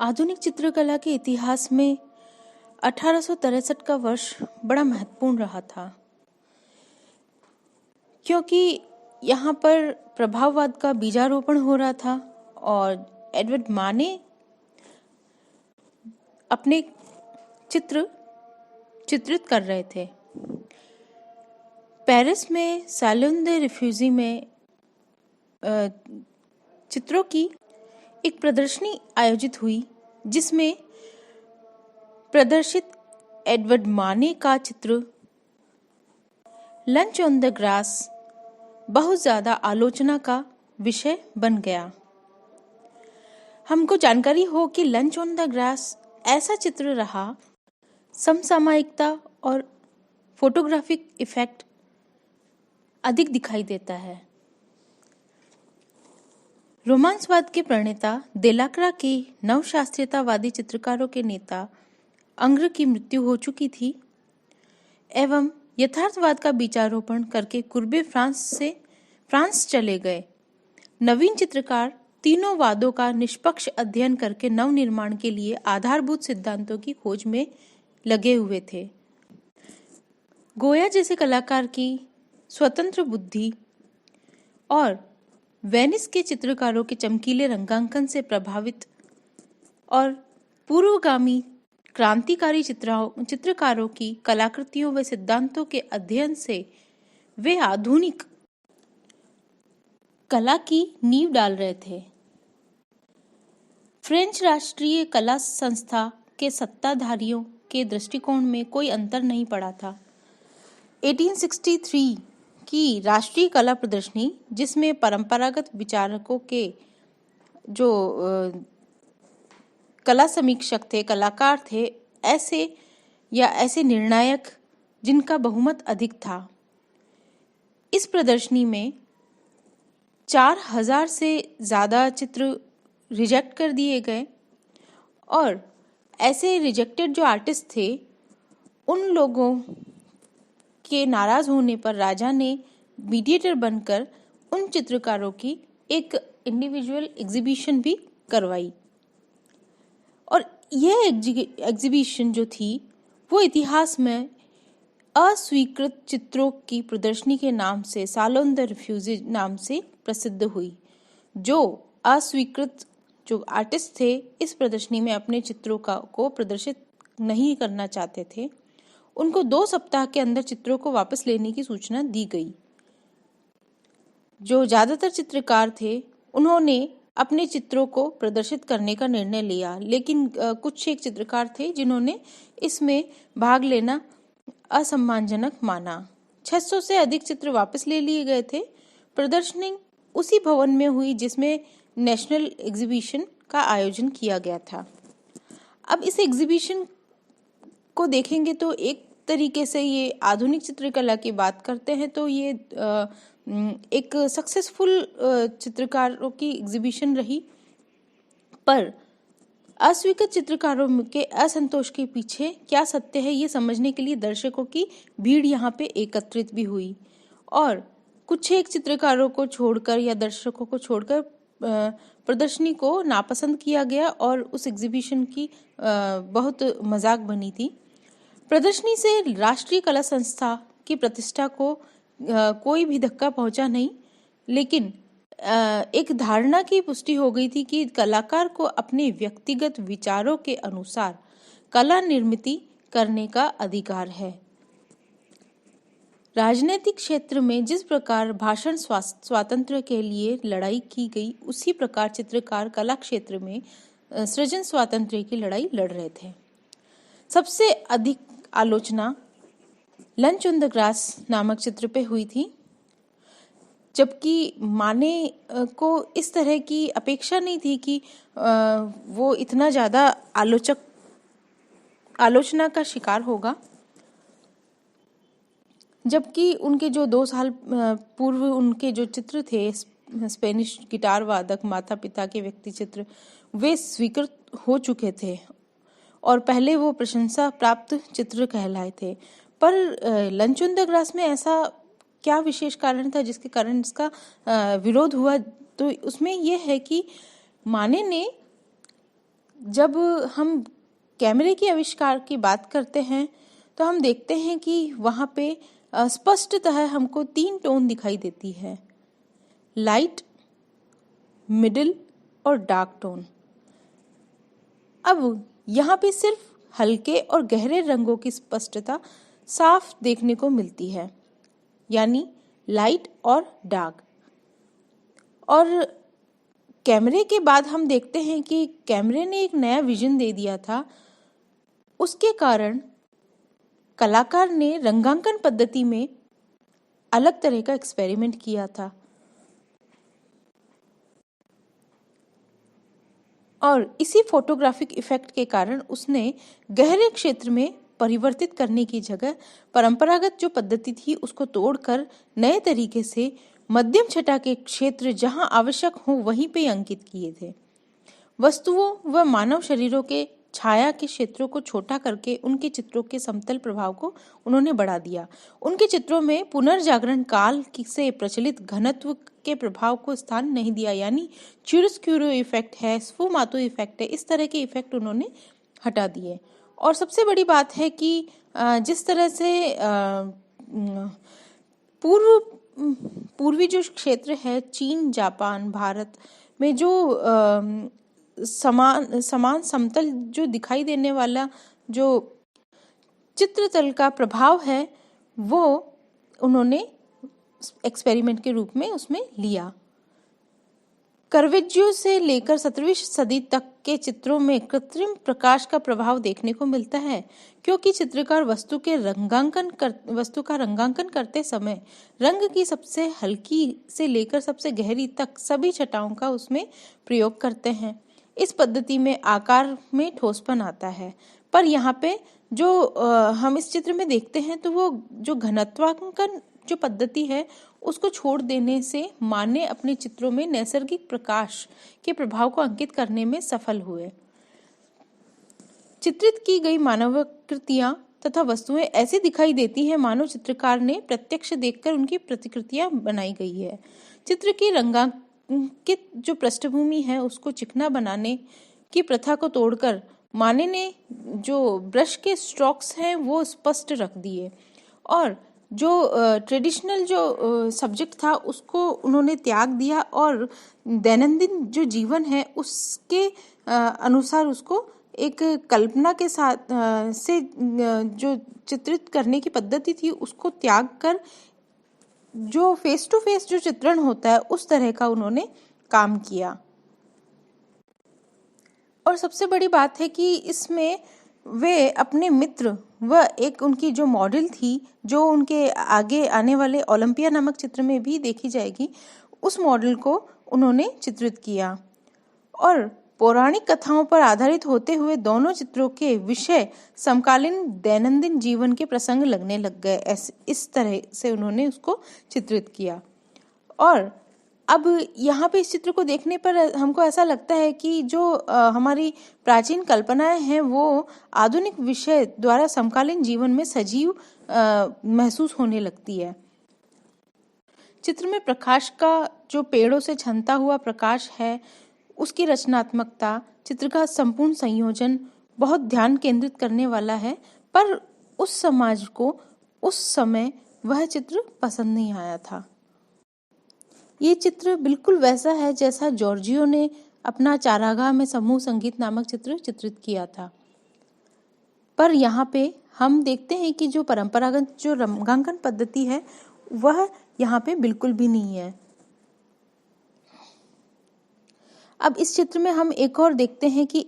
आधुनिक चित्रकला के इतिहास में 1863 का वर्ष बड़ा महत्वपूर्ण रहा था, क्योंकि यहाँ पर प्रभाववाद का बीजारोपण हो रहा था और एडवर्ड माने अपने चित्र चित्रित कर रहे थे। पेरिस में सैलून दे रिफ्यूजी में चित्रों की एक प्रदर्शनी आयोजित हुई, जिसमें प्रदर्शित एडवर्ड माने का चित्र लंच ऑन द ग्रास बहुत ज्यादा आलोचना का विषय बन गया। हमको जानकारी हो कि लंच ऑन द ग्रास ऐसा चित्र रहा, समसामयिकता और फोटोग्राफिक इफेक्ट अधिक दिखाई देता है। रोमांसवाद के प्रणेता देलाक्रा के नवशास्त्रीयतावादी चित्रकारों के नेता अंग्र की मृत्यु हो चुकी थी एवं यथार्थवाद का बीजारोपण करके कुर्बे फ्रांस चले गए। नवीन चित्रकार तीनों वादों का निष्पक्ष अध्ययन करके नव निर्माण के लिए आधारभूत सिद्धांतों की खोज में लगे हुए थे। गोया जैसे कलाकार की स्वतंत्र बुद्धि और वेनिस के चित्रकारों के चमकीले रंगांकन से प्रभावित और पूर्वगामी क्रांतिकारी चित्रकारों की कलाकृतियों व सिद्धांतों के अध्ययन से वे आधुनिक कला की नींव डाल रहे थे। फ्रेंच राष्ट्रीय कला संस्था के सत्ताधारियों के दृष्टिकोण में कोई अंतर नहीं पड़ा था। 1863 की राष्ट्रीय कला प्रदर्शनी, जिसमें परंपरागत विचारकों के जो कला समीक्षक थे, कलाकार थे, ऐसे निर्णायक जिनका बहुमत अधिक था। इस प्रदर्शनी में 4000 से ज्यादा चित्र रिजेक्ट कर दिए गए और ऐसे रिजेक्टेड जो आर्टिस्ट थे, उन लोगों के नाराज होने पर राजा ने मीडिएटर बनकर उन चित्रकारों की एक इंडिविजुअल एग्जीबिशन भी करवाई और यह एग्जीबिशन जो थी वो इतिहास में अस्वीकृत चित्रों की प्रदर्शनी के नाम से सालोन द रिफ्यूजी नाम से प्रसिद्ध हुई। जो अस्वीकृत जो आर्टिस्ट थे इस प्रदर्शनी में अपने चित्रों को प्रदर्शित नहीं करना चाहते थे, उनको 2 सप्ताह के अंदर चित्रों को वापस लेने की सूचना दी गई। जो ज्यादातर चित्रकार थे उन्होंने अपने चित्रों को प्रदर्शित करने का निर्णय लिया, लेकिन कुछ एक चित्रकार थे जिन्होंने इसमें भाग लेना असम्मानजनक माना। 600 से अधिक चित्र वापस ले लिए गए थे। प्रदर्शनी उसी भवन में हुई जिसमें नेशनल एग्जीबिशन का आयोजन किया गया था। अब इस एग्जीबिशन को देखेंगे तो एक तरीके से ये आधुनिक चित्रकला की बात करते हैं तो ये एक सक्सेसफुल चित्रकारों की एग्जीबिशन रही, पर अस्वीकृत चित्रकारों के असंतोष के पीछे क्या सत्य है ये समझने के लिए दर्शकों की भीड़ यहाँ पे एकत्रित भी हुई और कुछ एक चित्रकारों को छोड़कर या दर्शकों को छोड़कर प्रदर्शनी को नापसंद किया गया और उस एग्जीबिशन की बहुत मजाक बनी थी। प्रदर्शनी से राष्ट्रीय कला संस्था की प्रतिष्ठा को कोई भी धक्का पहुंचा नहीं, लेकिन एक धारणा की पुष्टि हो गई थी कि कलाकार को अपने व्यक्तिगत विचारों के अनुसार कला निर्मित करने का अधिकार है। राजनीतिक क्षेत्र में जिस प्रकार भाषण स्वातंत्र्य के लिए लड़ाई की गई, उसी प्रकार चित्रकार कला क्षेत्र में सृजन स्वातंत्र्य की लड़ाई लड़ रहे थे। सबसे अधिक आलोचना लंच ऑन द ग्रास नामक चित्र पे हुई थी, जबकि माने को इस तरह की अपेक्षा नहीं थी कि वो इतना ज्यादा आलोचना का शिकार होगा। जबकि उनके जो 2 साल पूर्व उनके जो चित्र थे, स्पेनिश गिटार वादक माता पिता के व्यक्ति चित्र, वे स्वीकृत हो चुके थे और पहले वो प्रशंसा प्राप्त चित्र कहलाए थे। पर लंच ऑन द ग्रास में ऐसा क्या विशेष कारण था जिसके कारण इसका विरोध हुआ? तो उसमें यह है कि माने ने जब हम कैमरे के आविष्कार की बात करते हैं तो हम देखते हैं कि वहाँ पे स्पष्टतः हमको 3 टोन दिखाई देती है, लाइट, मिडिल और डार्क टोन। अब यहाँ पे सिर्फ हल्के और गहरे रंगों की स्पष्टता साफ देखने को मिलती है, यानी लाइट और डार्क। और कैमरे के बाद हम देखते हैं कि कैमरे ने एक नया विजन दे दिया था। उसके कारण कलाकार ने रंगांकन पद्धति में अलग तरह का एक्सपेरिमेंट किया था और इसी फोटोग्राफिक इफेक्ट के कारण उसने गहरे क्षेत्र में परिवर्तित करने की जगह परंपरागत जो पद्धति थी उसको तोड़कर नए तरीके से मध्यम छटा के क्षेत्र जहां आवश्यक हो वहीं पे अंकित किए थे। वस्तुओं व मानव शरीरों के छाया के क्षेत्रों को छोटा करके उनके चित्रों के समतल प्रभाव को उन्होंने बढ़ा दिया। उनके चित्रों में पुनर्जागरण काल से प्रचलित घनत्व के प्रभाव को स्थान नहीं दिया, यानी चिरोस्क्यूरो इफेक्ट है, स्फुमातो इफेक्ट है, इस तरह के इफेक्ट उन्होंने हटा दिए। और सबसे बड़ी बात है कि जिस तरह से पूर्वी जो क्षेत्र है, चीन, जापान, भारत में जो समान समतल जो दिखाई देने वाला जो चित्रतल का प्रभाव है वो उन्होंने एक्सपेरिमेंट के रूप में उसमें लिया। करवेज्जियो से लेकर 17वीं सदी तक के चित्रों में कृत्रिम प्रकाश का प्रभाव देखने को मिलता है, क्योंकि चित्रकार वस्तु का रंगांकन करते समय रंग की सबसे हल्की से लेकर सबसे गहरी तक सभी छटाओं का उसमें प्रयोग करते हैं। इस पद्धति में आकार में ठोसपन आता है। पर यहाँ पे जो हम इस चित्र में देखते हैं तो वो जो घनत्वांकन जो पद्धति है उसको छोड़ देने से माने अपने चित्रों में नैसर्गिक प्रकाश के प्रभाव को अंकित करने में सफल हुए। चित्रित की गई मानवाकृतियां तथा वस्तुएं ऐसी दिखाई देती हैं मानो चित्रकार ने प्रत्यक्ष देखकर उनकी प्रतिकृतियां बनाई गई है। चित्र की रंगांकित जो पृष्ठभूमि है उसको चिकना बनाने की प्रथा को तोड़कर माने ने जो ब्रश के स्ट्रोक्स हैं वो स्पष्ट रख दिए और जो ट्रेडिशनल जो सब्जेक्ट था उसको उन्होंने त्याग दिया और दैनंदिन जो जीवन है उसके अनुसार उसको एक कल्पना के साथ से जो चित्रित करने की पद्धति थी उसको त्याग कर जो फेस टू फेस जो चित्रण होता है उस तरह का उन्होंने काम किया। और सबसे बड़ी बात है कि इसमें वे अपने मित्र व एक उनकी जो मॉडल थी जो उनके आगे आने वाले ओलंपिया नामक चित्र में भी देखी जाएगी, उस मॉडल को उन्होंने चित्रित किया और पौराणिक कथाओं पर आधारित होते हुए दोनों चित्रों के विषय समकालीन दैनंदिन जीवन के प्रसंग लगने लग गए। इस तरह से उन्होंने उसको चित्रित किया। और अब यहाँ पे इस चित्र को देखने पर हमको ऐसा लगता है कि जो हमारी प्राचीन कल्पनाएं हैं वो आधुनिक विषय द्वारा समकालीन जीवन में सजीव महसूस होने लगती है। चित्र में प्रकाश का जो पेड़ों से छनता हुआ प्रकाश है उसकी रचनात्मकता, चित्र का संपूर्ण संयोजन बहुत ध्यान केंद्रित करने वाला है, पर उस समाज को उस समय वह चित्र पसंद नहीं आया था। ये चित्र बिल्कुल वैसा है जैसा जॉर्जियो ने अपना चारागाह में समूह संगीत नामक चित्र चित्रित किया था। पर यहाँ पे हम देखते हैं कि जो परंपरागत जो रंगांकन पद्धति है वह यहाँ पे बिल्कुल भी नहीं है। अब इस चित्र में हम एक और देखते हैं कि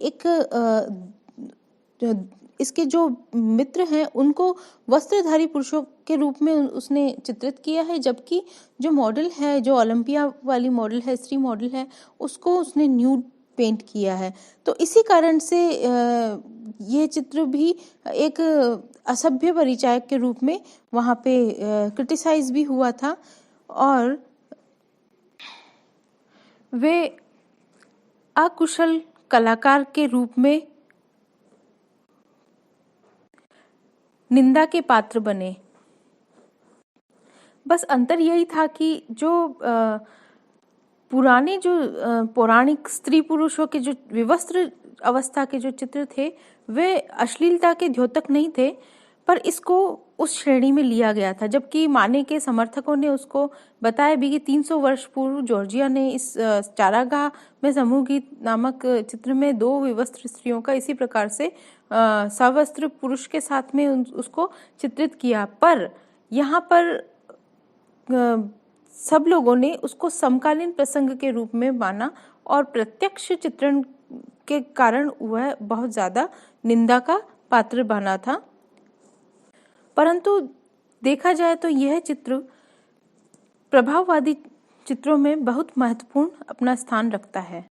इसके जो मित्र हैं उनको वस्त्रधारी पुरुषों के रूप में उसने चित्रित किया है, जबकि जो मॉडल है, जो ओलंपिया वाली मॉडल है, स्त्री मॉडल है, उसको उसने न्यूड पेंट किया है। तो इसी कारण से ये चित्र भी एक असभ्य परिचायक के रूप में वहाँ पे क्रिटिसाइज भी हुआ था और वे अकुशल कलाकार के रूप में निंदा के पात्र बने। बस अंतर यही था कि जो पुराने जो पौराणिक स्त्री पुरुषों के जो विवस्त्र अवस्था के जो चित्र थे वे अश्लीलता के द्योतक नहीं थे, पर इसको उस श्रेणी में लिया गया था। जबकि माने के समर्थकों ने उसको बताया भी कि 300 वर्ष पूर्व जॉर्जिया ने इस चारागाह में समूह गीत नामक चित्र में 2 विवस्त्र स्त्रियों का इसी प्रकार से सवस्त्र पुरुष के साथ में उसको चित्रित किया। पर यहाँ पर सब लोगों ने उसको समकालीन प्रसंग के रूप में माना और प्रत्यक्ष चित्रण के कारण वह बहुत ज्यादा निंदा का पात्र बना था। परंतु देखा जाए तो यह चित्र प्रभाववादी चित्रों में बहुत महत्वपूर्ण अपना स्थान रखता है।